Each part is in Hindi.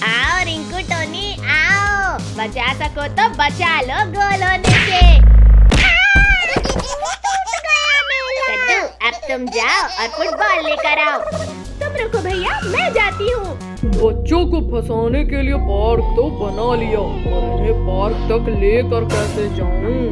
आओ रिंकू टोनी आओ, बचा सको तो बचा लो गोल होने से। कद्दू अब तुम जाओ और फुटबॉल लेकर आओ। तुम रुको भैया, मैं जाती हूँ। बच्चों को फंसाने के लिए पार्क तो बना लिया, और इन्हें पार्क तक लेकर कैसे जाऊं?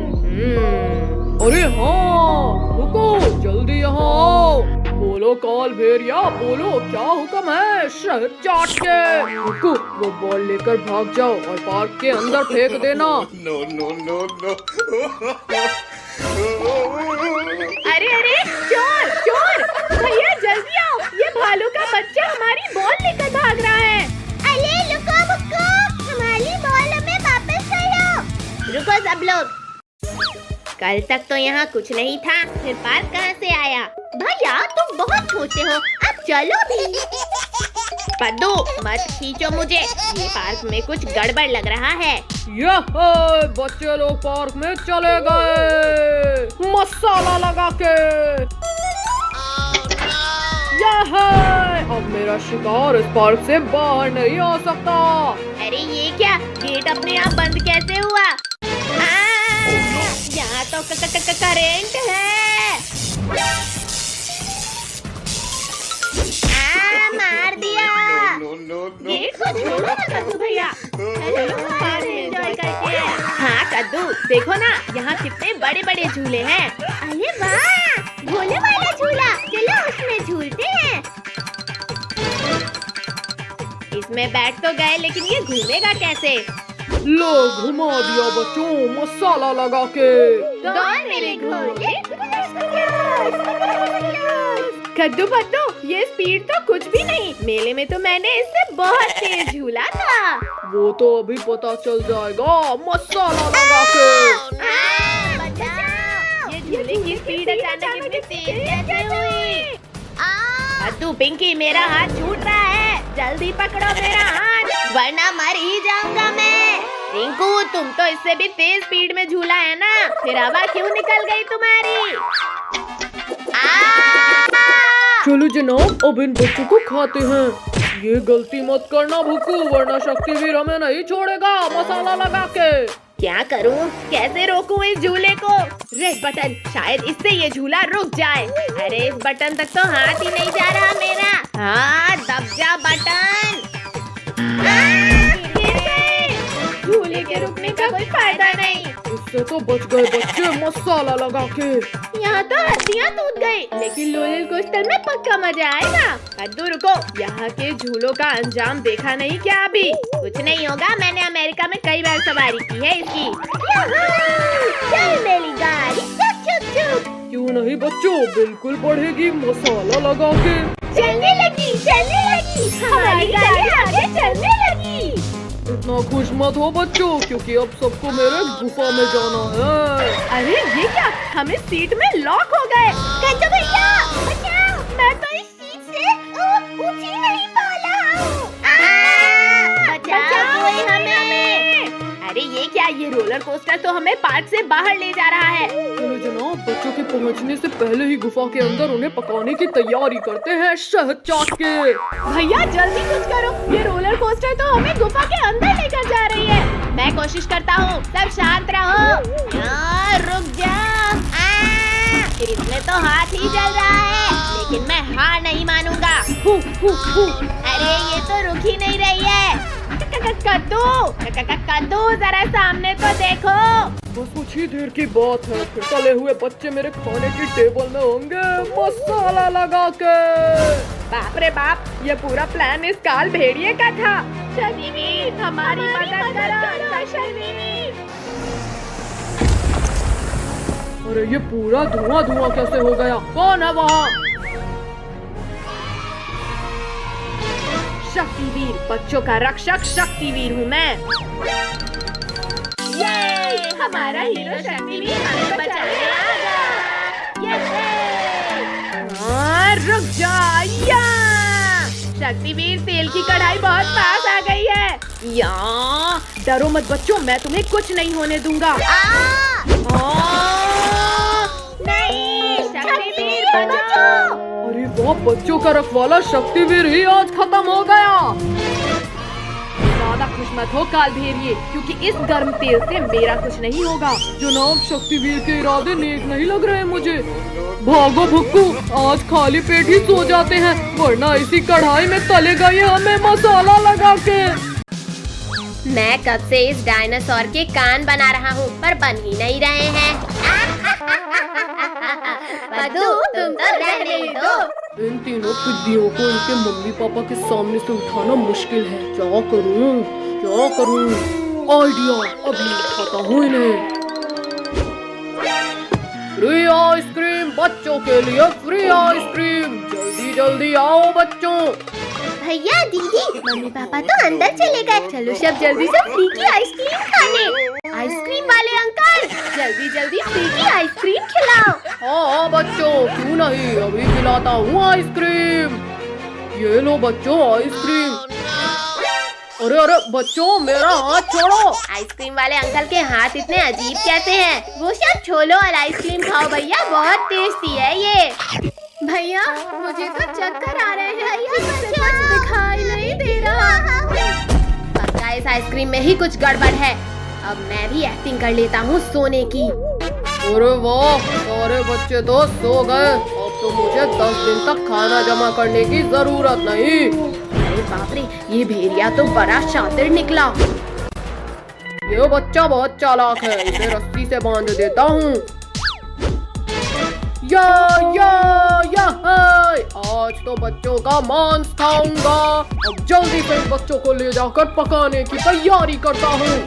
अरे हाँ, रुको, जल्दी यहाँ आओ। बोलो काल भेड़िया, बोलो क्या हुक्म है? शहर चाट के। रुको, वो बॉल लेकर भाग जाओ और पार्क के अंदर फेंक देना। No, no, no, no. अरे अरे, चोर चोर, भैया जल्दी आओ, ये भालू का बच्चा हमारी बॉल लेकर भाग रहा है। अरे लुको बुक्को, हमारी बॉल हमें वापस करो। रुको सब लोग, कल तक तो यहाँ कुछ नहीं था, फिर पार्क कहाँ से आया? भैया तुम बहुत छोटे हो, अब चलो भी। पद्दू मत खींचो मुझे, ये पार्क में कुछ गड़बड़ लग रहा है। यह बच्चे लोग पार्क में चले गए मसाला लगा के। यह अब मेरा शिकार इस पार्क से बाहर नहीं आ सकता। अरे ये क्या, गेट अपने आप बंद कैसे हुआ? यहाँ तो करेंट है। मार दिया। No, no, no. गेट को छोड़ो ना कद्दू भैया। एंजॉय करते हैं। हाँ कद्दू, देखो ना यहाँ कितने बड़े बड़े झूले हैं। अरे वाह, झूले वाला झूला, चलो उसमें झूलते हैं। इसमें बैठ तो गए, लेकिन ये घूमेगा कैसे? लो घुमा दिया बच्चों मसाला लगा के। दौड़ मेरे घोड़े। कद्दू पद्दू, ये स्पीड तो कुछ भी नहीं, मेले में तो मैंने इससे बहुत तेज झूला था। वो तो अभी पता चल जाएगा मसाला लगा के। बचाओ, ये झूले की स्पीड अचानक इतनी तेज कैसे हुई? कद्दू पिंकी, मेरा हाथ छूट रहा है, जल्दी पकड़ो मेरा हाथ, वरना मर ही जाऊंगा मैं। रिंकू तुम तो इससे भी तेज स्पीड में झूला है ना, फिर हवा क्यों निकल गई तुम्हारी? चलो जनाब, अब इन बच्चों को खाते हैं। ये गलती मत करना भुक्कू, वरना शक्तिवीर हमें नहीं छोड़ेगा मसाला लगा के। क्या करूं, कैसे रोकूं इस झूले को? रेड बटन, शायद इससे ये झूला रुक जाए। अरे इस बटन तक तो हाथ ही नहीं जा रहा मेरा। हाँ दब जा बटन। गिर गए। झूले के रुकने का कोई फायदा नहीं। इससे तो बच गए बच्चे मसाला लगा के। यहाँ तो हड्डियाँ टूट गई, लेकिन रोलर कोस्टर में पक्का मजा आएगा। कद्दू रुको, यहाँ के झूलों का अंजाम देखा नहीं क्या अभी? कुछ नहीं होगा, मैंने अमेरिका में कई बार सवारी की है इसकी। चल मेरी गाड़ी, चुप चुप चुप। क्यों नहीं बच्चों, बिल्कुल बढ़ेगी मसाला लगा के। चलने लगी, हमारी गाड़ी आगे चलने लगी। इतना खुश मत हो बच्चों, क्योंकि अब सबको मेरे गुफा में जाना है। अरे ये क्या, हम इस सीट में लॉक हो गए। कद्दू भैया बचाओ, मैं तो इस सीट से ऊंची नहीं पाला हूँ। बचाओ कोई हमें। अरे ये क्या, ये रोलर कोस्टर तो हमें पार्क से बाहर ले जा रहा है। चलो जनाब, बच्चों के पहुंचने से पहले ही गुफा के अंदर उन्हें पकाने की तैयारी करते हैं शहद चाट के। भैया जल्दी कुछ करो, ये रोलर कोस्टर तो हमें गुफा के अंदर लेकर जा रही है। मैं कोशिश करता हूँ, सब शांत रहो। रुक जाओ, फिर इसमें तो हाथ ही जल रहा है, लेकिन मैं हार नहीं मानूंगा। अरे ये तो रुक ही नहीं रही है। कद्दू जरा सामने तो देखो। बस कुछ ही देर की बात है, फिर तले हुए बच्चे मेरे खाने की टेबल में होंगे मसाला लगा के। बाप रे बाप, ये पूरा प्लान इस काल भेड़िए का था। शनिवीर हमारी मदद करो शनिवीर। अरे ये पूरा धुआं धुआं कैसे हो गया? कौन है वहाँ? शक्तिवीर, बच्चों का रक्षक शक्तिवीर हूँ मैं। ये हमारा हीरो शक्तिवीर हमें बचाने आ गया। रुक जा, शक्तिवीर तेल की कढ़ाई बहुत पास आ गई है। डरो मत बच्चों, मैं तुम्हें कुछ नहीं होने दूंगा। नहीं, शक्तिवीर बचाओ। अरे वाह, बच्चों का रखवाला शक्तिवीर ही आज खत्म हो गया। खुश मत हो काल भेड़िए, क्योंकि इस गर्म तेल से मेरा कुछ नहीं होगा। जनाब, शक्तिवीर के इरादे नेक नहीं लग रहे मुझे। भागो भुक्कू, आज खाली पेट ही सो जाते हैं, वरना इसी कढ़ाई में तलेगा ये हमें मसाला लगा के। मैं कब से इस डायनासोर के कान बना रहा हूँ, पर बन ही नहीं रहे हैं। पद्दू, तुम तो रहने दो। इन तीनों पिद्दियों को इनके मम्मी पापा के सामने से उठाना मुश्किल है। क्या करूँ क्या करूँ? आइडिया, अभी उठाता हूँ इन्हें। फ्री आइसक्रीम बच्चों के लिए, फ्री आइसक्रीम, जल्दी जल्दी आओ बच्चों। भैया दीदी, मम्मी पापा तो अंदर चले गए, चलो सब जल्दी से फ्री की आइसक्रीम खाने। आइसक्रीम वाले अंकल, जल्दी जल्दी फ्री की आइसक्रीम खिलाओ। हाँ बच्चों, क्यों नहीं, अभी खिलाता हूँ आइसक्रीम। ये लो बच्चों आइसक्रीम। अरे अरे बच्चों, मेरा हाथ छोड़ो। आइसक्रीम वाले अंकल के हाथ इतने अजीब कैसे हैं? वो सब छोड़ो और आइसक्रीम खाओ भैया, बहुत टेस्टी है ये। भैया मुझे तो चक्कर आ रहे हैं, कुछ दिखाई नहीं दे रहा। पक्का इस आइसक्रीम में ही कुछ गड़बड़ है। अब मैं भी एक्टिंग कर लेता हूँ सोने की। अरे वाह, सारे बच्चे तो सो गए। अब तो मुझे 10 दिन तक खाना जमा करने की जरूरत नहीं। अरे बाप रे, ये भेड़िया तो बड़ा शातिर निकला। ये बच्चा बहुत चालाक है, इसे रस्सी से बांध देता हूँ। या हाय, आज तो बच्चों का मांस खाऊंगा। अब जल्दी से बच्चों को ले जाकर पकाने की तैयारी करता हूँ।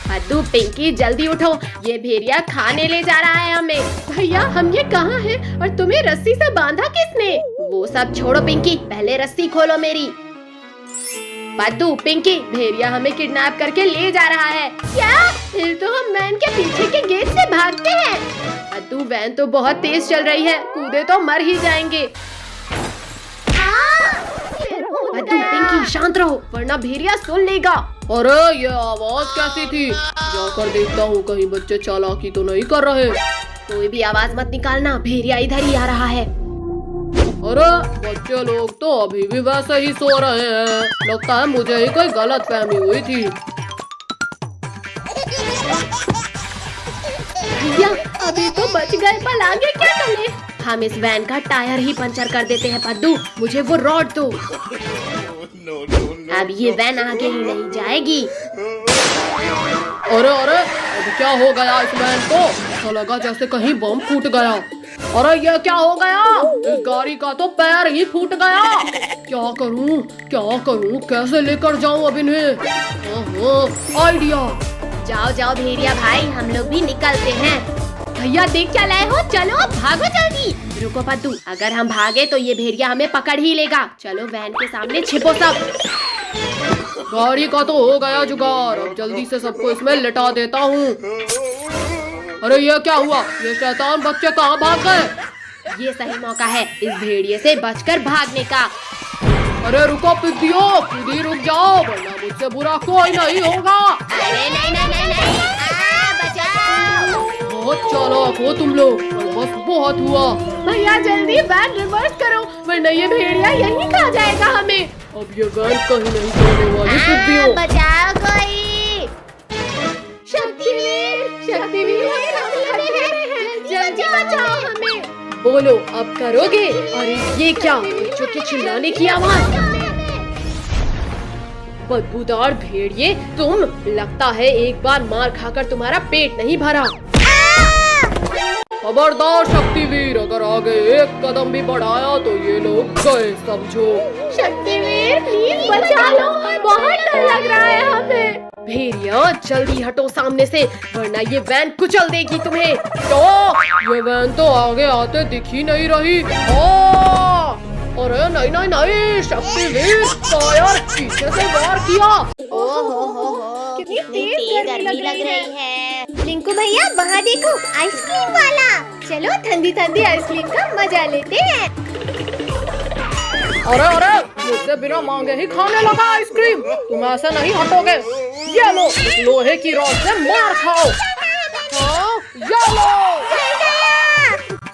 पद्दू, पिंकी जल्दी उठो, ये भेड़िया खाने ले जा रहा है हमें। भैया हम ये कहाँ हैं और तुम्हें रस्सी से बांधा किसने? वो सब छोड़ो पिंकी, पहले रस्सी खोलो मेरी। पद्दू, पिंकी, भेड़िया हमें किडनैप करके ले जा रहा है। क्या? फिर तो हम वैन के पीछे के गेट से भागते हैं। पद्दू, वैन तो बहुत तेज चल रही है, कूदे तो मर ही जाएंगे। पद्दू, पिंकी शांत रहो, वरना भेड़िया सुन लेगा। अरे ये आवाज कैसी थी? जाकर देखता हूँ कहीं बच्चे चालाकी तो नहीं कर रहे। कोई भी आवाज मत निकालना, भेड़िया इधर ही आ रहा है। अरे बच्चे लोग तो अभी भी वैसे ही सो रहे हैं, लगता है मुझे ही कोई गलत फहमी हुई थी। भैया अभी तो बच गए, पर आगे क्या करें? हम इस वैन का टायर ही पंचर कर देते हैं। पद्दू, मुझे वो रॉड दो। अब ये वैन आगे ही नहीं जाएगी। अरे अरे, अब क्या हो गया इस वैन को? ऐसा लगा जैसे कहीं बम फूट गया। अरे ये क्या हो गया? इस गाड़ी का तो पैर ही फूट गया। क्या करूं, कैसे लेकर जाऊं अब इन्हें? आइडिया। जाओ जाओ भेड़िया भाई, हम लोग भी निकलते हैं। भैया देख क्या लाए हो, चलो भागो जल्दी। रुको पद्दू, अगर हम भागे तो ये भेड़िया हमें पकड़ ही लेगा। चलो वैन के सामने छिपो सब। गाड़ी का तो हो गया जुगाड़, अब जल्दी से सबको इसमें लिटा देता हूँ। अरे ये क्या हुआ? ये शैतान बच्चे कहाँ भाग गए? ये सही मौका है इस भेड़िए से बचकर भागने का। अरे रुको पिद्दियों, खुद ही रुक जाओ, वरना मुझसे बुरा कोई नहीं होगा। अरे नहीं, बचाओ। बहुत चालाक हो तुम लोग, पर बस बहुत हुआ। भैया जल्दी वैन रिवर्स करो, वरना ये भेड़िया यहीं खा जाएगा हमें। अब ये वैन कहीं नहीं जाने वाली पिद्दियों। बचाओ कोई। शक्तिवीर जल्दी बचाओ हमें। बोलो अब करोगे? अरे ये क्या, बच्चों के चिल्लाने की आवाज। बदबूदार भेड़िए तुम, लगता है एक बार मार खाकर तुम्हारा पेट नहीं भरा। खबरदार शक्तिवीर, अगर आगे एक कदम भी बढ़ाया तो ये लोग गए समझो। शक्तिवीर प्लीज बचा लो, बहुत डर लग रहा है हमें। भेड़िया जल्दी हटो सामने से, वरना ये वैन कुचल देगी तुम्हें। तो ये वैन तो आगे आते दिख ही नहीं रही। अरे नहीं, शक्तिवीर फायर, पीछे से वार किया। कितनी तेज गर्मी लग रही है। लिंकू भैया वहाँ देखो, आइसक्रीम वाला। चलो ठंडी ठंडी आइसक्रीम का मजा लेते हैं। अरे मुझसे बिना मांगे ही खाने लगा आइसक्रीम, तुम ऐसे नहीं हटोगे। ये लो, इस लोहे की रॉड से मार खाओ। ये लो।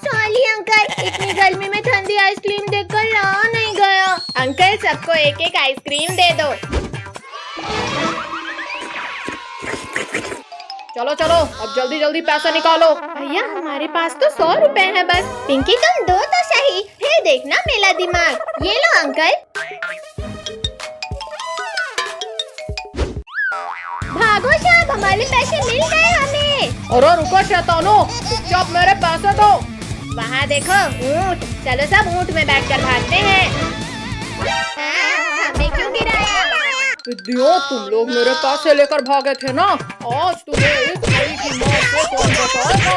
सॉरी अंकल, इतनी गर्मी में ठंडी आइसक्रीम देखकर रहा नहीं गया। अंकल सबको एक एक आइसक्रीम दे दो। चलो चलो अब जल्दी जल्दी पैसा निकालो। भैया हमारे पास तो 100 रुपए है बस। पिंकी तुम दो तो सही, फिर देखना मेरा दिमाग। ये लो अंकल। भागो साहब, हमारे पैसे मिल गए हमें। अरे रुको शैतानो, चुपचाप मेरे पैसे दो। वहाँ देखो ऊँट, चलो सब ऊँट में बैठकर भागते हैं। हमें क्यों गिराया? विद्यो, तुम लोग मेरे पैसे लेकर भागे थे ना, आज तुम्हें इस बड़ी की मार से कौन बचाएगा?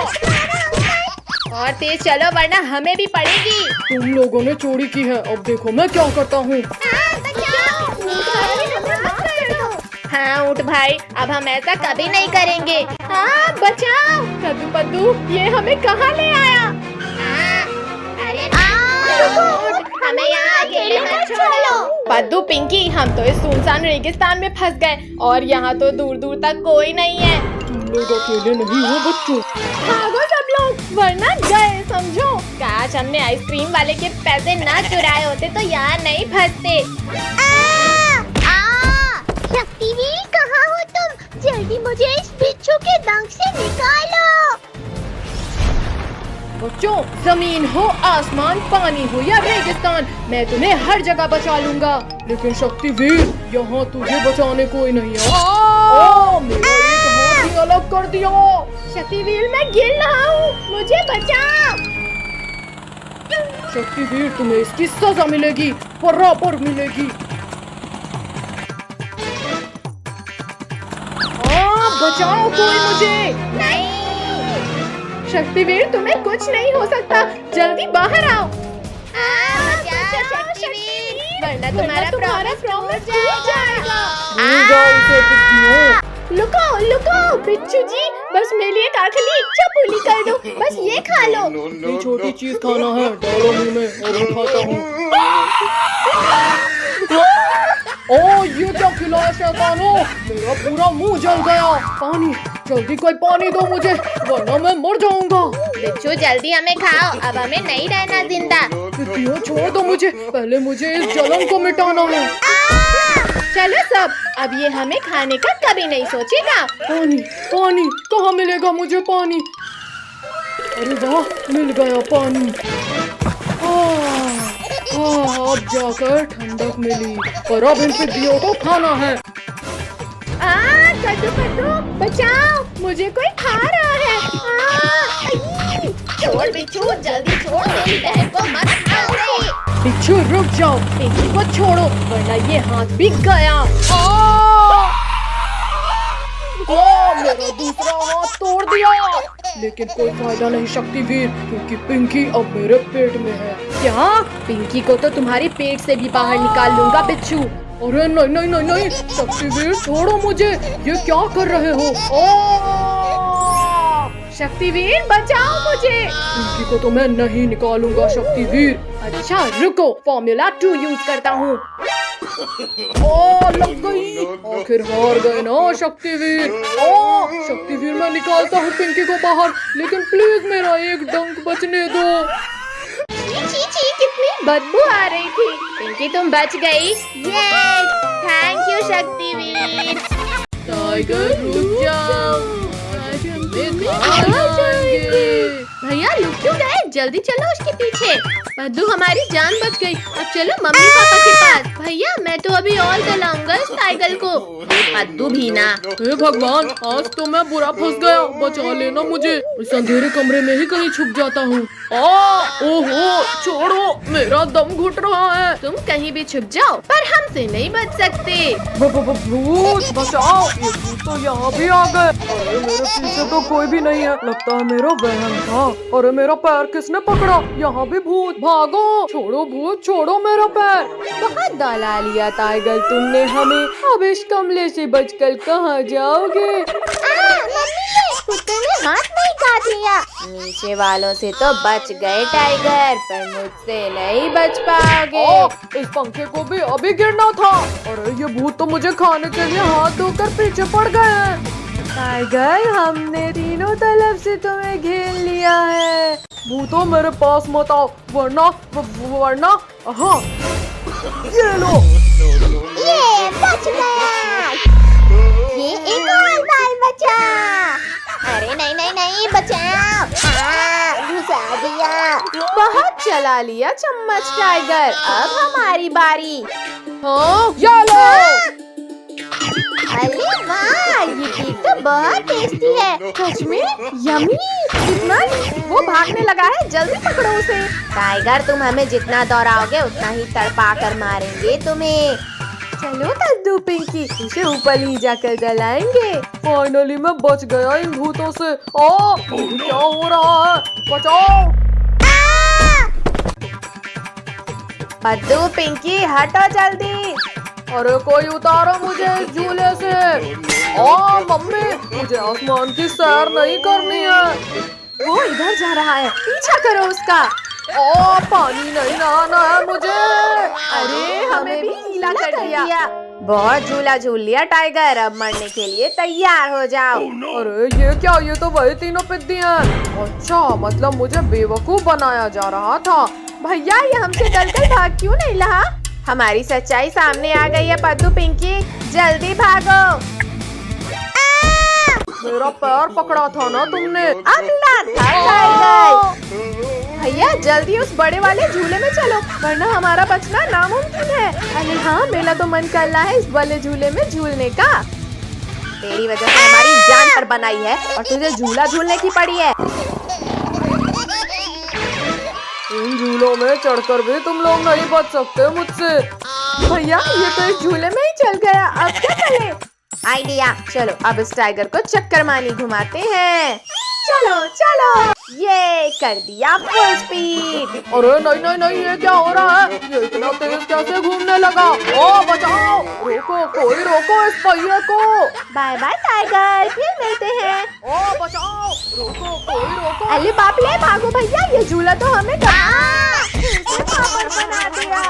और तेज चलो वरना हमें भी पड़ेगी। तुम लोगों ने चोरी की है, अब देखो मैं क्या करता हूँ। हाँ ऊँट भाई, अब हम ऐसा कभी नहीं करेंगे। हाँ बचाओ। कद्दू पद्दू, ये हमें कहाँ ले आया? अरे हमें यहाँ अकेले मत छोड़ो। पद्दू पिंकी, हम तो इस सुनसान रेगिस्तान में फंस गए और यहाँ तो दूर दूर तक कोई नहीं है। तुम लोग अकेले नहीं हो बच्चों। भागो सब लोग वरना गए समझो। काश हमने आइसक्रीम वाले के पैसे ना चुराए होते तो यहाँ नहीं फंसते। शक्तिवीर कहाँ हो तुम? जल्दी मुझे इस बिच्छू के डंक से निकालो। बच्चों, जमीन हो आसमान, पानी हो या रेगिस्तान, मैं तुम्हें हर जगह बचा लूंगा। लेकिन शक्तिवीर, यहाँ तुझे बचाने कोई नहीं है। मेरा एक हाथ ही अलग कर दिया। शक्तिवीर मैं गिर रहा हूँ, मुझे बचाओ। शक्तिवीर, तुम्हें इसकी सजा मिलेगी, बराबर मिलेगी। बचाओ कोई मुझे। नहीं शक्तिवीर, तुम्हें कुछ नहीं हो सकता, जल्दी बाहर आओ। शक्तिवीर, वरना तुम्हारा प्रॉमिस टूट जाएगा। लुको लुको बिच्छू जी, बस मेरे लिए एक आखिरी इच्छा पूरी कर दो। बस ये खा लो। इतनी छोटी चीज खाना है, डालो मुंह में और मैं खाता हूँ। ओ ये क्या खिलाया शैतानो, मेरा पूरा मुंह जल गया। पानी, जल्दी कोई पानी दो मुझे, वरना मैं मर जाऊंगा। बिच्छू जल्दी हमें खाओ, अब हमें नहीं रहना जिंदा। क्यों छोड़ दो मुझे, पहले मुझे इस जलन को मिटाना है। चलो सब, अब ये हमें खाने का कभी नहीं सोचेगा। पानी पानी, कहाँ मिलेगा मुझे पानी? अरे वाह, मिल गया पानी। अब जाकर ठंडक मिली, पर अब इन पिद्दियों को खाना है। कद्दू कद्दू बचाओ, मुझे कोई खा रहा है। छोड़ बिच्छू, जल्दी छोड़, मेरी बहन को मत खाओ। बिच्छू रुक जाओ, पिंकी को छोड़ो वरना ये हाथ बिक गया। मेरा दूसरा हाथ तोड़ दिया, लेकिन कोई फायदा नहीं शक्तिवीर, क्योंकि पिंकी अब मेरे पेट में है। क्या? पिंकी को तो तुम्हारे पेट से भी बाहर निकाल लूंगा बिच्छू। अरे नहीं नहीं नहीं नहीं, शक्तिवीर छोड़ो मुझे, ये क्या कर रहे हो? शक्तिवीर बचाओ मुझे। पिंकी को तो मैं नहीं निकालूंगा शक्तिवीर। अच्छा रुको, फॉर्मूला 2 यूज करता हूँ। लग गई, आखिर हार गए ना शक्तिवीर। शक्तिवीर मैं निकालता हूँ पिंकी को बाहर, लेकिन प्लीज मेरा एक डंक बचने दो। छी कितनी बदबू आ रही थी। पिंकी तुम बच गई। Thank you Shaktiveer. टाइगर रुक जाओ, भैया लुक क्यों गए? जल्दी चलो उसके पीछे। पद्दू हमारी जान बच गई। अब चलो मम्मी पापा के पास। भैया मैं तो अभी और जलाऊंगा इस टाइगर को। पद्दू भी ना। हे भगवान, आज तो मैं बुरा फंस गया, बचा लेना मुझे। इस अंधेरे कमरे में ही कहीं छुप जाता हूँ। ओहो, छोड़ो, मेरा दम घुट रहा है। तुम कहीं भी छुप जाओ, पर हमसे नहीं बच सकते। भूत बचाओ, ये भूत तो यहाँ भी आ गए। अरे मेरे पीछे तो कोई भी नहीं है, लगता है मेरा वहम था। अरे मेरा पैर किसने पकड़ा? यहाँ भी भूत, भागो। छोड़ो भूत, छोड़ो मेरा पैर। बहुत दौला लिया टाइगर तुमने हमें, अब इस कमरे से बचकर कहाँ जाओगे? कुत्ते ने हाथ नहीं काट लिया। नीचे वालों से तो बच गए टाइगर, पर मुझसे नहीं बच पाओगे। इस पंखे को भी अभी गिरना था। अरे ये भूत तो मुझे खाने के लिए हाथ धोकर पीछे पड़ गए हैं। टाइगर हमने तीनों तरफ से तुम्हें घेर लिया है। भूतों मेरे पास मत आओ, वरना ये लो। ये बच गया। ये एक और बाल बचा। अरे नहीं नहीं नहीं बचाओ। घुसा दिया। बहुत चला लिया चम्मच टाइगर। अब हमारी बारी। हाँ, ये लो। अरे वाह, ये केक तो बहुत टेस्टी है। सच में यम्मी। कितना? वो भागने लगा है, जल्दी पकड़ो उसे। टाइगर, तुम हमें जितना दौड़ाओगे उतना ही तड़पा कर मारेंगे तुम्हें। चलो कद्दू पिंकी, उसे ऊपर ही जाकर जलाएंगे। फाइनली मैं बच गया इन भूतों से। क्या हो रहा है? बचाओ। कद्दू पिंकी हटो जल्दी। अरे कोई उतारो मुझे इस झूले से। मम्मी, मुझे आसमान की सैर नहीं करनी है। वो इधर जा रहा है, पीछा करो उसका। पानी नहीं नहाना है मुझे। अरे हमें भी गीला कर दिया। बहुत झूला झूल लिया टाइगर, अब मरने के लिए तैयार हो जाओ। अरे ये क्या? ये तो वही तीनों पिद्दी हैं। अच्छा, मतलब मुझे बेवकूफ बनाया जा रहा था। भैया, ये हमसे डरकर भाग क्यों नहीं रहा? हमारी सच्चाई सामने आ गई है कद्दू पिंकी, जल्दी भागो। मेरा पैर पकड़ा था ना तुमने। अगला था टाइगर। भैया जल्दी उस बड़े वाले झूले में चलो, वरना हमारा बचना नामुमकिन है। अरे हाँ, मेरा तो मन कर रहा है इस वाले झूले में झूलने का। तेरी वजह से हमारी जान पर बनाई है और तुझे झूला झूलने की पड़ी है। इन झूलों में चढ़कर भी तुम लोग नहीं बच सकते मुझसे। भैया, ये तो इस झूले में ही चल गया, अब क्या करें? आइडिया, चलो अब इस टाइगर को चक्कर मानी घुमाते हैं। चलो चलो, ये कर दिया फुल स्पीड। अरे नहीं नहीं नहीं, ये क्या हो रहा है? ये इतना तेज कैसे घूमने लगा? बचाओ, रोको, कोई रोको इस पहिए को। बाय बाय टाइगर, फिर मिलते हैं। बचाओ, रोको, कोई रोको। अरे बाप रे, भागो भैया, ये झूला तो हमें बना दिया।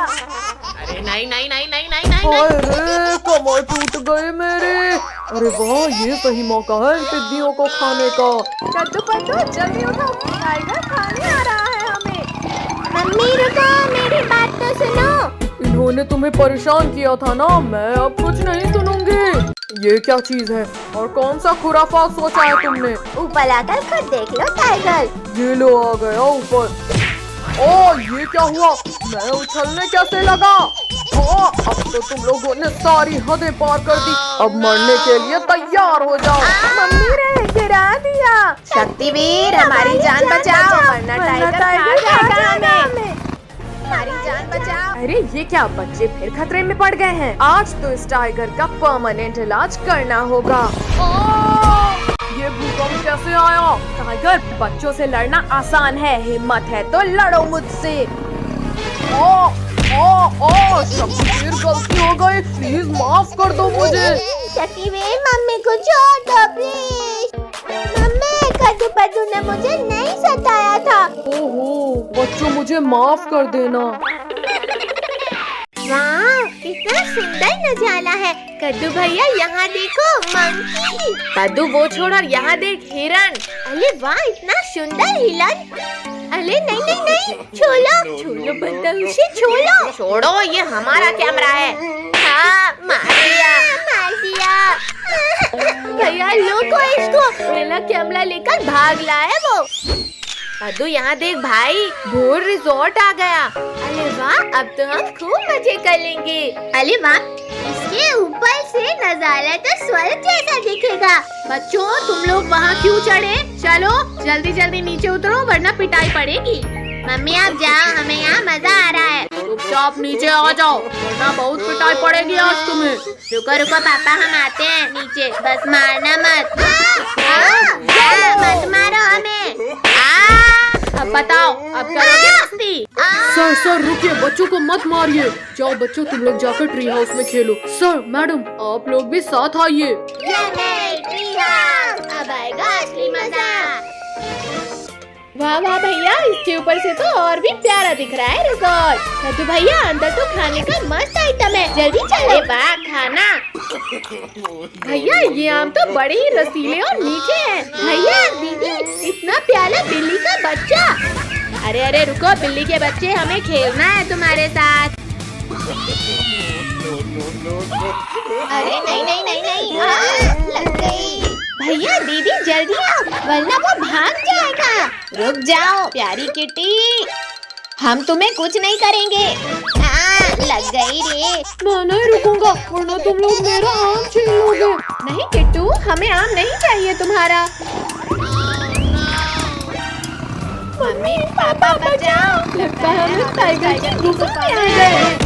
अरे नहीं नहीं नहीं नहीं नहीं नहीं अरे कमर टूट गई मेरी। अरे वाह, ये सही मौका है इन टिड्डियों को खाने का। कद्दू पद्दू जल्दी उठो, टाइगर खाने आ रहा है हमें। मम्मी रुको, मेरी बात तो सुनो। इन्होंने तुम्हें परेशान किया था ना, मैं अब कुछ नहीं सुनूंगी। ये क्या चीज है और कौन सा खुराफात सोचा है तुमने? ऊपर आकर खुद देख लो टाइगर। ये लो, आ गया ऊपर। ये क्या हुआ? मैं उछलने कैसे लगा? अब तो तुम लोगों ने सारी हदें पार कर दी। अब मरने के लिए तैयार हो जाओ। मम्मी रे, गिरा दिया। शक्तिवीर, हमारी जान बचाओ, वरना टाइगर खा जाएगा हमें। हमारी जान बचाओ। अरे ये क्या, बच्चे फिर खतरे में पड़ गए हैं। आज तो इस टाइगर का परमानेंट इलाज करना होगा। ये भूकंप कैसे आया? टाइगर, बच्चों से लड़ना आसान है, हिम्मत है तो लड़ो मुझसे। शक्तिवीर, गलती हो गई, प्लीज माफ कर दो मुझे। शक्तिवीर, मम्मी को छोड़ दो प्लीज। मम्मी, कद्दू पद्दू ने मुझे नहीं सताया था। ओहो बच्चों, मुझे माफ कर देना। वाह, कितना सुंदर नजारा है। कद्दू भैया, यहाँ देखो मंकी। कद्दू वो छोड़ और यहाँ देख हिरन। अरे वाह, इतना सुंदर हिरन। अरे नहीं नहीं नहीं, छोड़ो छोड़ो बदतमीजी, छोड़ो। छोड़ो, ये हमारा कैमरा है। हाँ, मार दिया। भैया लोगो इसको, मेरा कैमरा लेकर भाग लाया वो। कद्दू यहाँ देख भाई, भोर रिजॉर्ट आ गया। अरे वाह, अब तो हम खूब मजे कर लेंगे। अरे वाह, इसके ऊपर से नजारा तो स्वर्ग जैसा दिखेगा। बच्चों तुम लोग वहाँ क्यों चढ़े? चलो जल्दी जल्दी नीचे उतरो, वरना पिटाई पड़ेगी। मम्मी आप जाओ, हमें यहाँ मजा आ रहा है। चुपचाप नीचे आ जाओ, वरना बहुत पिटाई पड़ेगी आज तुम्हें। रुको रुको पापा, हम आते हैं नीचे, बस मारना मत। मत मारो हमें। अब बताओ, अब करोगे मस्ती? सर रुकिए, बच्चों को मत मारिए। जाओ बच्चों, तुम लोग जाकर ट्री हाउस में खेलो। सर मैडम, आप लोग भी साथ आइए। अब आएगा असली मजा। वाह वाह भैया, इसके ऊपर से तो और भी प्यारा दिख रहा है रिजॉर्ट। कद्दू भैया, अंदर तो खाने का मस्त आइटम है, जल्दी चलो। वाह, खाना। भैया ये आम तो बड़े ही रसीले और मीठे हैं। भैया दीदी, इतना प्यारा बिल्ली का बच्चा। अरे अरे रुको, बिल्ली के बच्चे, हमें खेलना है तुम्हारे साथ। अरे नहीं नहीं नहीं नहीं, लग गई। भैया दीदी जल्दी आओ वरना वो भाग जाएगा। रुक जाओ प्यारी किटी, हम तुम्हें कुछ नहीं करेंगे। लग गई रे। मैं नहीं रुकूंगा वरना तुम लोग मेरा आम छीन लोगे। नहीं किट्टू, हमें आम नहीं चाहिए तुम्हारा। मम्मी पापा बचाओ, लगता है हम इस टाइगर की गुफा में आ गए।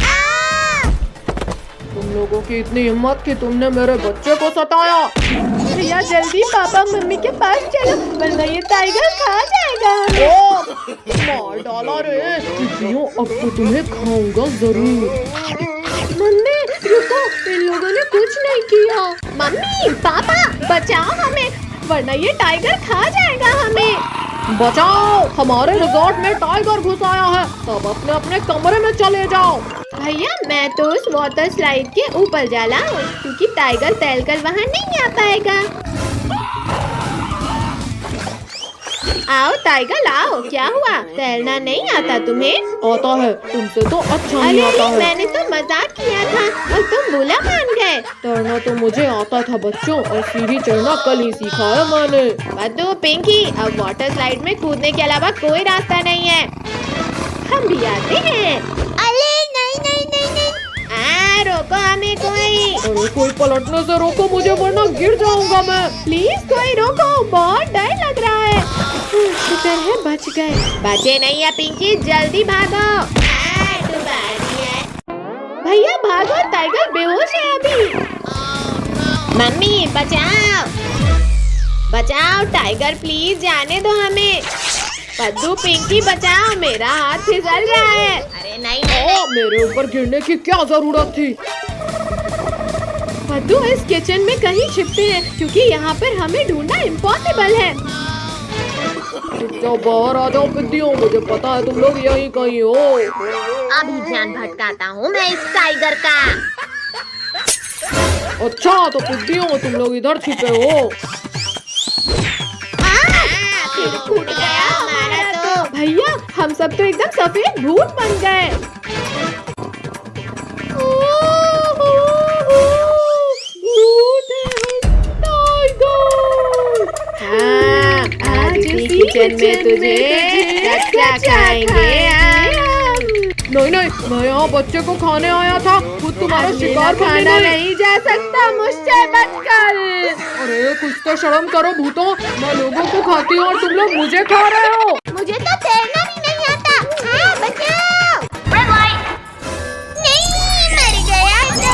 तुम लोगों की इतनी हिम्मत कि तुमने मेरे बच्चे को सताया। भैया जल्दी पापा मम्मी के पास चलो वरना ये टाइगर खा जाएगा। मार डाला रे। बिटियों अब तो तुम्हें खाऊंगा जरूर। मम्मी रुको, इन लोगों ने कुछ नहीं किया। मम्मी पापा बचाओ हमें वरना ये टाइगर खा जाएगा हमें। बचाओ, हमारे रिजॉर्ट में टाइगर घुस आया है। सब अपने अपने कमरे में चले जाओ। भैया मैं तो उस वाटर स्लाइड के ऊपर जा रहा हूँ क्योंकि टाइगर तैरकर वहाँ नहीं आ पाएगा। आओ टाइगर आओ, क्या हुआ तैरना नहीं आता तुम्हें? आता है, तुमसे तो अच्छा नहीं अरे आता है। मैंने तो मजाक किया था और तुम बुरा मान गए। तैरना तो मुझे आता था बच्चों, और सीढ़ी चढ़ना कल ही सीखा है मैंने। बद्दू पिंकी, अब वाटर स्लाइड में कूदने के अलावा कोई रास्ता नहीं है। हम भी आते हैं। अरे नहीं नहीं नहीं नहीं, रोको हमें कोई। अरे कोई पलटने से रोको मुझे वरना गिर जाऊंगा मैं। प्लीज कोई रोको, बहुत डर लग रहा है। शुक्र है बच गए। बचे नहीं है पिंकी, जल्दी भागो। भैया भागो, टाइगर बेहोश है अभी। मम्मी बचाओ बचाओ टाइगर, प्लीज जाने दो हमें। पद्दू पिंकी बचाओ, मेरा हाथ फिसल रहा है। अरे नहीं नहीं, मेरे ऊपर गिरने की क्या जरूरत थी? पद्दू इस किचन में कहीं छिपते हैं क्योंकि यहाँ पर हमें ढूंढना इम्पॉसिबल है। जाओ बाहर आ जाओ पिद्दियों, मुझे पता है तुम लोग यहीं कहीं हो। अभी ध्यान भटकाता हूँ मैं इस टाइगर का। अच्छा तो पिद्दियों तुम लोग इधर छिपे हो। फिर फूट गया हमारा तो। भैया हम सब तो एकदम सफेद भूत बन गए। आज इसी किचन में तुझे कच्चा खाएंगे। नहीं नहीं, मैं यहाँ बच्चे को खाने आया था, खुद तुम्हारा शिकार खाना नहीं जा सकता मुझसे बचकर। अरे कुछ तो शर्म करो भूतों, मैं लोगों को खाती हूँ और तुम लोग मुझे खा रहे हो। मुझे तो तैरना भी नहीं आता। बचाओ। नहीं मर गया तो।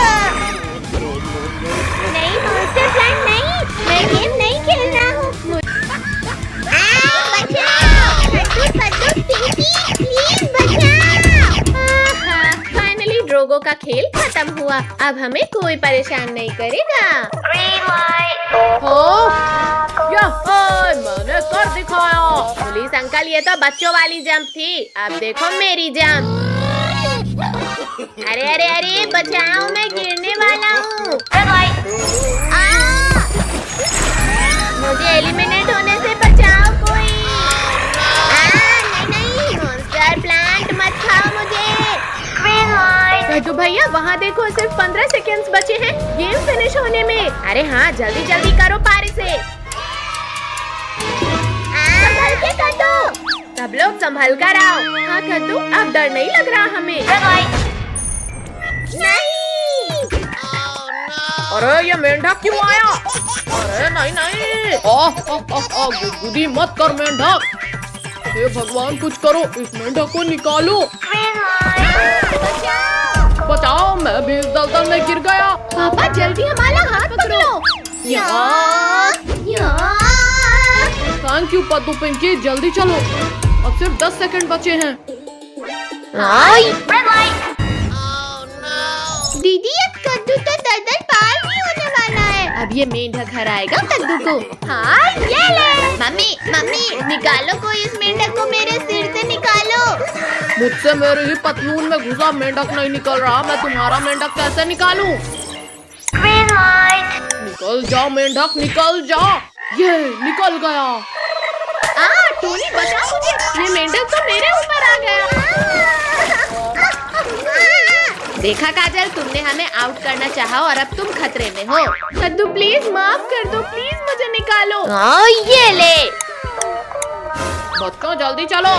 नहीं मॉन्स्टर प्लांट नहीं, मैं गेम नहीं खेल रहा हूँ। फाइनली ड्रोगो का खेल खत्म हुआ। अब हमें कोई परेशान नहीं करेगा। मैंने कर दिखाया। पुलिस अंकल ये तो बच्चों वाली जंप थी, अब देखो मेरी जंप। अरे अरे अरे बचाओ, मैं गिरने वाला हूँ। मुझे एलिमिनेट होने से बचाओ कोई। नहीं नहीं, मॉन्स्टर प्लांट मत खाओ मुझे। तो भैया वहाँ देखो, सिर्फ 15 सेकेंड्स बचे हैं गेम फिनिश होने में। अरे हाँ जल्दी जल्दी करो पारी से। संभल के कद्दू, सब लोग संभल कर आओ। हाँ कद्दू, अब डर नहीं लग रहा हमें। नहीं। अरे ये मेंढक क्यों आया? अरे नहीं नहीं, गुदगुदी मत कर मेंढक। हे भगवान कुछ करो, इस मेंढक को निकालो। बचाओ, मैं भी इस दलदल में गिर गया। पापा जल्दी हमारा हाथ पकड़ो। थैंक यू पद्दू पिंकी, जल्दी चलो, अब सिर्फ 10 सेकंड बचे हैं। दीदी अब कद्दू तो दलदल पार भी होने वाला है। अब ये मेंढक हराएगा कद्दू को। हाँ ये ले। मम्मी मम्मी निकालो कोई इस मेंढक को, मेरे सिर से निकालो। मुझसे मेरे ही पतलून में घुसा मेंढक नहीं निकल रहा, मैं तुम्हारा मेंढक कैसे निकालूं? निकल जाओ मेंढक, निकल जाओ। ये निकल गया। टोनी बचाओ मुझे, ये मेंढक तो मेरे ऊपर आ गया। देखा काजल, तुमने हमें आउट करना चाहा और अब तुम खतरे में हो। कद्दू प्लीज माफ कर दो, प्लीज मुझे निकालो। ये ले। बच्चों जल्दी चलो।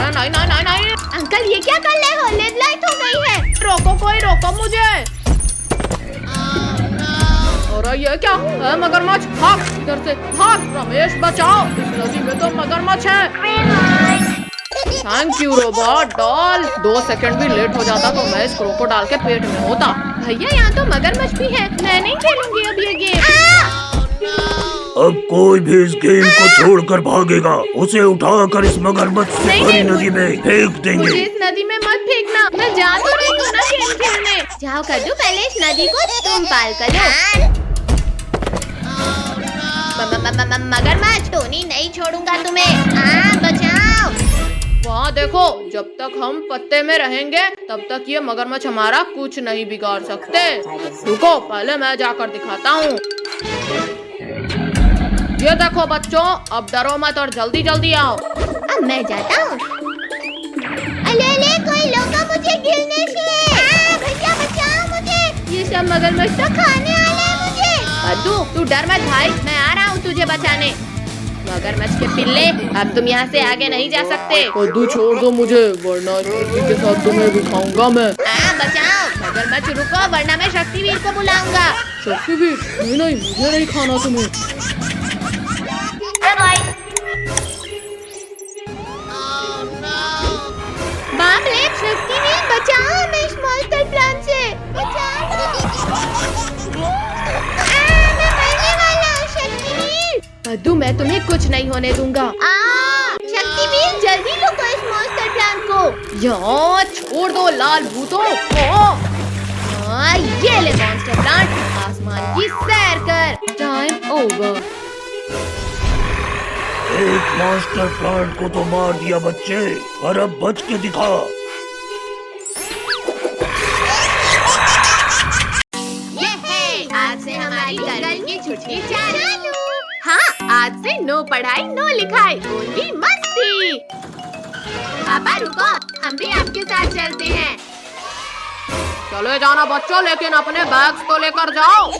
नहीं नहीं नहीं नहीं, अंकल ये क्या कर रहे हो? रेड लाइट हो गई है। रोको, कोई रोको मुझे। अरे ये क्या है? मगरमच्छ, भाग इधर से, भाग। रमेश बचाओ, इस नदी में तो मगरमच्छ है। Thank you robot doll. 2 second भी लेट हो जाता तो मैं इस क्रोकोडाइल के पेट में होता। भैया यहाँ तो मगरमच्छ भी है, मैं नहीं खेलूंगी अब ये गेम। अब कोई भी इस गेम को छोड़कर भागेगा, उसे उठाकर इस मगरमच्छ से भरी नदी में फेंक देंगे। मुझे इस नदी में मत फेंकना, मैं जा तो रही हूँ ना गेम खेलने। जाओ कद्दू, पहले इस नदी को तुम पार कर लो। मगरमच्छ, टोनी नहीं छोड़ूंगा तुम्हें। बचाओ। वहाँ देखो, जब तक हम पत्ते में रहेंगे तब तक ये मगरमच्छ हमारा कुछ नहीं बिगाड़ सकते। रुको, पहले मैं जाकर दिखाता हूँ। ये देखो बच्चों, अब डरो मत और जल्दी जल्दी आओ। अब मैं जाता हूँ। अले कोई रोका मुझे गिरने से। भैया बचाओ मुझे, ये सब मगरमच्छ तो खाने वाले हैं मुझे। कद्दू तू डर मत भाई, मैं आ रहा हूँ तुझे बचाने। मगरमच्छ के पिल्ले, अब तुम यहाँ से आगे नहीं जा सकते। कद्दू छोड़ दो मुझे, वरना शक्ति के साथ तुम्हें भी खाऊंगा मैं। बचाओ। मगरमच्छ रुको, वरना मैं शक्तिवीर को बुलाऊंगा। शक्तिवीर? नहीं नहीं, मुझे नहीं खाना तुम्हें। बाप रे, शक्तिवीर बचाओ हमें इस मॉन्स्टर प्लान से। बचाओ। मैं मरने वाला हूँ शक्तिवीर। कद्दू मैं तुम्हें कुछ नहीं होने दूंगा। शक्तिवीर जल्दी लुको इस मॉन्स्टर प्लान को। यहाँ छोड़ दो लाल भूतों। ये ले मॉन्स्टर प्लांट, आसमान की सैर कर। Time over. एक मास्टर प्लांट को तो मार दिया बच्चे, और अब बच के दिखा। ये है, आज से हमारी गर्मी की छुट्टी चालू। हाँ, आज से नो पढ़ाई नो लिखाई, ओनली मस्ती। पापा रुको, हम भी आपके साथ चलते हैं। चले जाना बच्चों, लेकिन अपने बैग्स तो लेकर जाओ।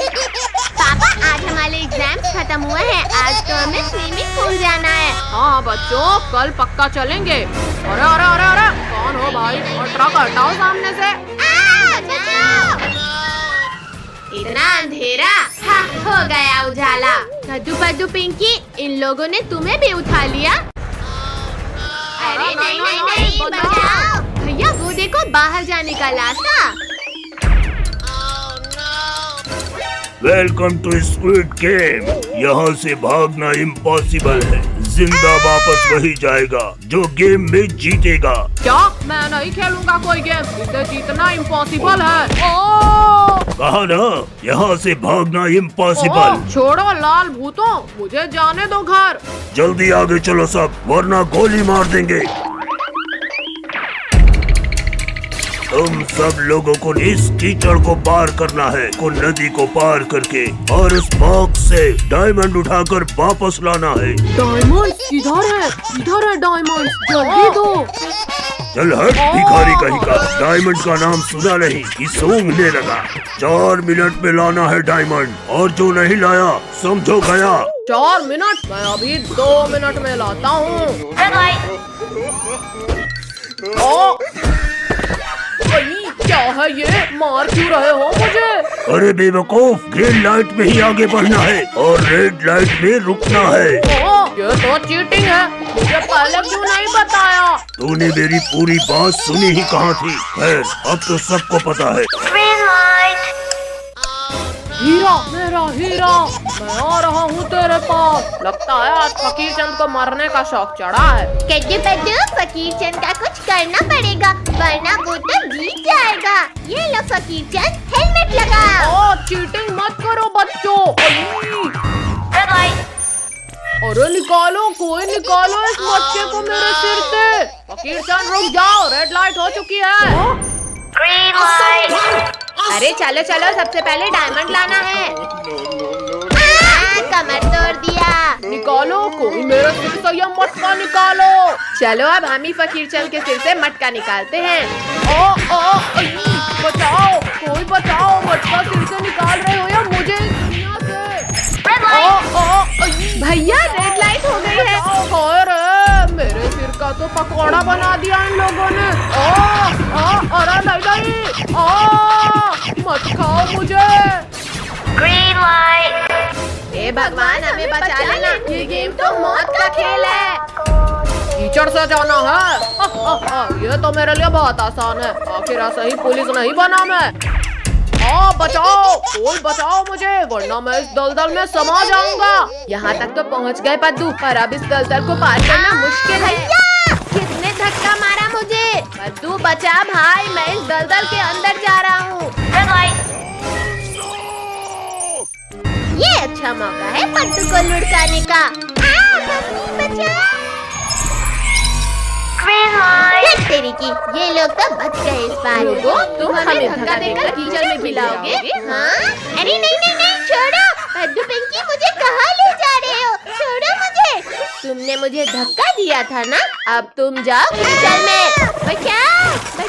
पापा आज हमारे एग्जाम्स खत्म हुए हैं, आज तो हमें स्विमिंग पूल जाना है। हाँ बच्चों, कल पक्का चलेंगे। अरे अरे अरे अरे, कौन हो भाई? और ट्रक हटाओ सामने से। इतना अंधेरा, हाँ हो गया उजाला। कद्दू पद्दू पिंकी, इन लोगों ने तुम्हें भी उठा लिया। अरे नहीं नहीं नहीं, बचाओ। भैया वो देखो, बाहर जाने का रास्ता। Welcome to squid game. यहाँ से भागना इम्पॉसिबल है, जिंदा वापस वही जाएगा जो गेम में जीतेगा। क्या? मैं नहीं खेलूंगा कोई गेम, इसे जीतना इम्पॉसिबल है। कहा ना, यहाँ से भागना इम्पॉसिबल। छोड़ो लाल भूतों, मुझे जाने दो घर। जल्दी आगे चलो सब, वरना गोली मार देंगे। तुम सब लोगों को इस कीचड़ को पार करना है, को नदी को पार करके, और उस बॉक्स से डायमंड उठाकर वापस लाना है। डायमंड किधर है? इधर है डायमंड, जल्दी दो। चल हट भिखारी कहीं का, डायमंड का नाम सुना नहीं कि सूंघने लगा। 4 मिनट में लाना है डायमंड, और जो नहीं लाया समझो गया। 4 मिनट? मैं अभी 2 मिनट में लाता हूँ। क्या है ये? मार क्यों रहे हो मुझे? अरे बेवकूफ, ग्रीन लाइट में ही आगे बढ़ना है और रेड लाइट में रुकना है। ये तो चीटिंग है, मुझे पहले क्यों नहीं बताया? तूने मेरी पूरी बात सुनी ही कहाँ थी? खैर, अब तो सबको पता है। हीरा, मेरा हीरा, मैं आ रहा हूँ तेरे पास। लगता है आज फकीर चंद को मरने का शौक चढ़ा है। कद्दू पद्दू, फकीर चंद का कुछ करना पड़ेगा, वरना वो तो जीत जाएगा। ये लो फकीर चंद, हेलमेट लगाओ। चीटिंग मत करो बच्चों। अरे निकालो, कोई निकालो इस बच्चे को मेरे सिर से। फकीर चंद रुक जाओ, रेड लाइट हो चुकी है। अरे चलो चलो, सबसे पहले डायमंड लाना है। कमर तोड़ दिया। निकालो, कोई मेरे सिर से ये मटका निकालो। चलो अब हम ही फकीर चल के सिर से मटका निकालते हैं। बचाओ, कोई बचाओ, मटका सिर से निकाल रहे हो या मुझे इस दुनिया से। भैया रेड लाइट हो गई है। अरे मेरे सिर का तो पकौड़ा बना दिया इन लोगों ने। अरे नहीं, मत खाओ मुझे। Green light. हे भगवान हमें बचा लेना, ये गेम तो मौत का खेल है। कीचड़ से जाना है। ये तो मेरे लिए बहुत आसान है, आखिर ऐसा ही पुलिस नहीं बना मैं। बचाओ, कोई बचाओ मुझे, वरना मैं इस दलदल में समा जाऊंगा। यहाँ तक तो पहुँच गए पद्दू, पर अब इस दलदल को पार करना मुश्किल है। किसने धक्का मारा मुझे? पद्दू बचा भाई, मैं इस दलदल के अंदर जा रहा हूँ। ये अच्छा मौका है पद्दू को लुढ़काने का। तेरी की, ये लोग तो बच गए इस बार। तुम हमें धक्का देकर कीचड़ में गिराओगे? हाँ? अरे नहीं, छोड़ो। पद्दू पिंकी, मुझे कहाँ ले जा रहे हो? छोड़ो मुझे। तुमने मुझे धक्का दिया था ना, अब तुम जाओ कीचड़ में। बचाओ,